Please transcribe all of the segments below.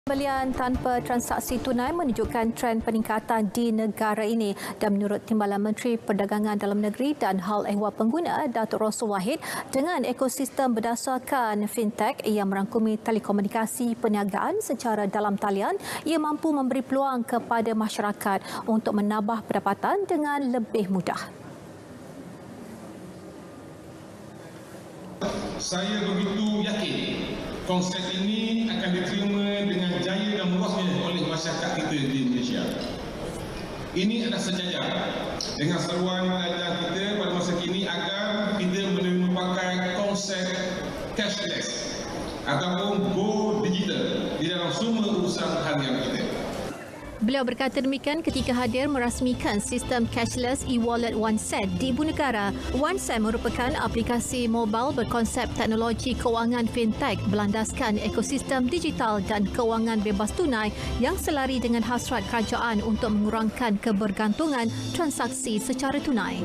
Pembelian tanpa transaksi tunai menunjukkan tren peningkatan di negara ini dan menurut Timbalan Menteri Perdagangan Dalam Negeri dan Hal Ehwal Pengguna Datuk Rasul Wahid, dengan ekosistem berdasarkan fintech yang merangkumi telekomunikasi perniagaan secara dalam talian, ia mampu memberi peluang kepada masyarakat untuk menambah pendapatan dengan lebih mudah. Saya begitu yakin konsep ini akan diterima dengan jaya dan luasnya oleh masyarakat kita di Indonesia. Ini adalah sejajar dengan seruan kerajaan kita pada masa kini agar kita memakai konsep cashless ataupun go digital di dalam semua urusan harian kita. Beliau berkata demikian ketika hadir merasmikan sistem cashless e-wallet OneSend di Ibu Negara. OneSend merupakan aplikasi mobil berkonsep teknologi kewangan fintech berlandaskan ekosistem digital dan kewangan bebas tunai yang selari dengan hasrat kerajaan untuk mengurangkan kebergantungan transaksi secara tunai.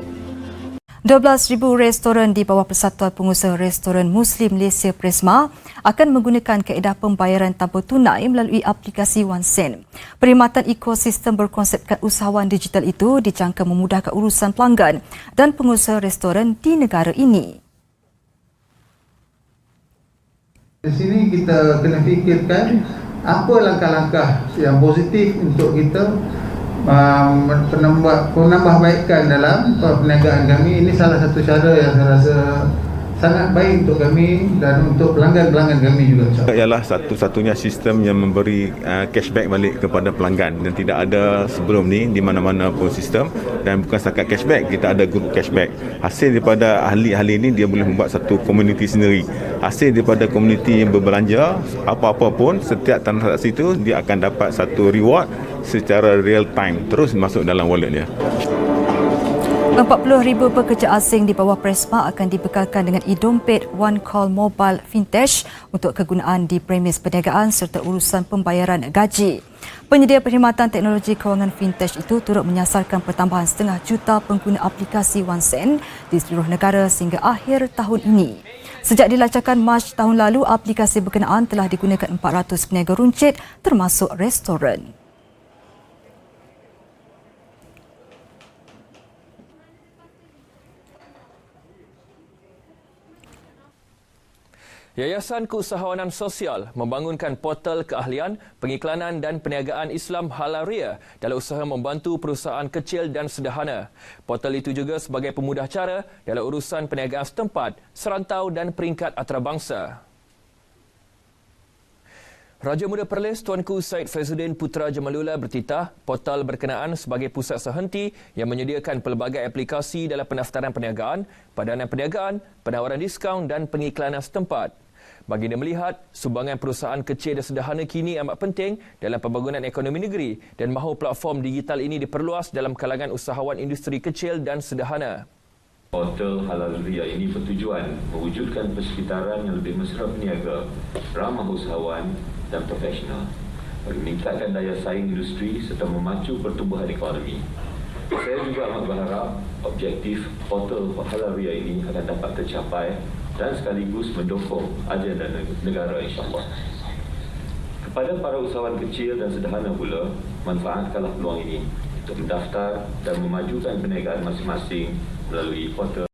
12,000 restoran di bawah Persatuan Pengusaha Restoran Muslim Malaysia Presma akan menggunakan kaedah pembayaran tanpa tunai melalui aplikasi OneSend. Perkhidmatan ekosistem berkonsepkan usahawan digital itu dijangka memudahkan urusan pelanggan dan pengusaha restoran di negara ini. Di sini kita kena fikirkan apa langkah-langkah yang positif untuk kita penambahbaikan dalam perniagaan kami. Ini salah satu cara yang saya rasa sangat baik untuk kami dan untuk pelanggan-pelanggan kami juga. Ialah satu-satunya sistem yang memberi cashback balik kepada pelanggan dan tidak ada sebelum ni di mana-mana pun sistem, dan bukan setakat cashback, kita ada group cashback. Hasil daripada ahli-ahli ini dia boleh membuat satu komuniti sendiri. Hasil daripada komuniti yang berbelanja apa-apa pun, setiap transaksi itu dia akan dapat satu reward secara real time terus masuk dalam wallet dia. 40,000 pekerja asing di bawah Presma akan dibekalkan dengan e-dompet One Call Mobile Fintech untuk kegunaan di premis perniagaan serta urusan pembayaran gaji. Penyedia perkhidmatan teknologi kewangan fintech itu turut menyasarkan pertambahan 500,000 juta pengguna aplikasi OneSend di seluruh negara sehingga akhir tahun ini. Sejak dilancarkan Mac tahun lalu, aplikasi berkenaan telah digunakan 400 peniaga runcit termasuk restoran. Yayasan Keusahawanan Sosial membangunkan portal keahlian, pengiklanan dan perniagaan Islam Halal Ria dalam usaha membantu perusahaan kecil dan sederhana. Portal itu juga sebagai pemudah cara dalam urusan perniagaan setempat, serantau dan peringkat antarabangsa. Raja Muda Perlis Tuanku Syed Faizuddin Putra Jamalullah bertitah portal berkenaan sebagai pusat sehenti yang menyediakan pelbagai aplikasi dalam pendaftaran perniagaan, padanan perniagaan, penawaran diskaun dan pengiklanan setempat. Baginda melihat sumbangan perusahaan kecil dan sederhana kini amat penting dalam pembangunan ekonomi negeri dan mahu platform digital ini diperluas dalam kalangan usahawan industri kecil dan sederhana. Portal Halal Ria ini bertujuan mewujudkan persekitaran yang lebih mesra peniaga, ramah usahawan dan profesional bagi meningkatkan daya saing industri serta memacu pertumbuhan ekonomi. Saya juga amat berharap objektif portal Halal Ria ini akan dapat tercapai dan sekaligus mendukung agenda negara insya-Allah. Kepada para usahawan kecil dan sederhana pula, manfaatkanlah peluang ini untuk mendaftar dan memajukan perniagaan masing-masing melalui portal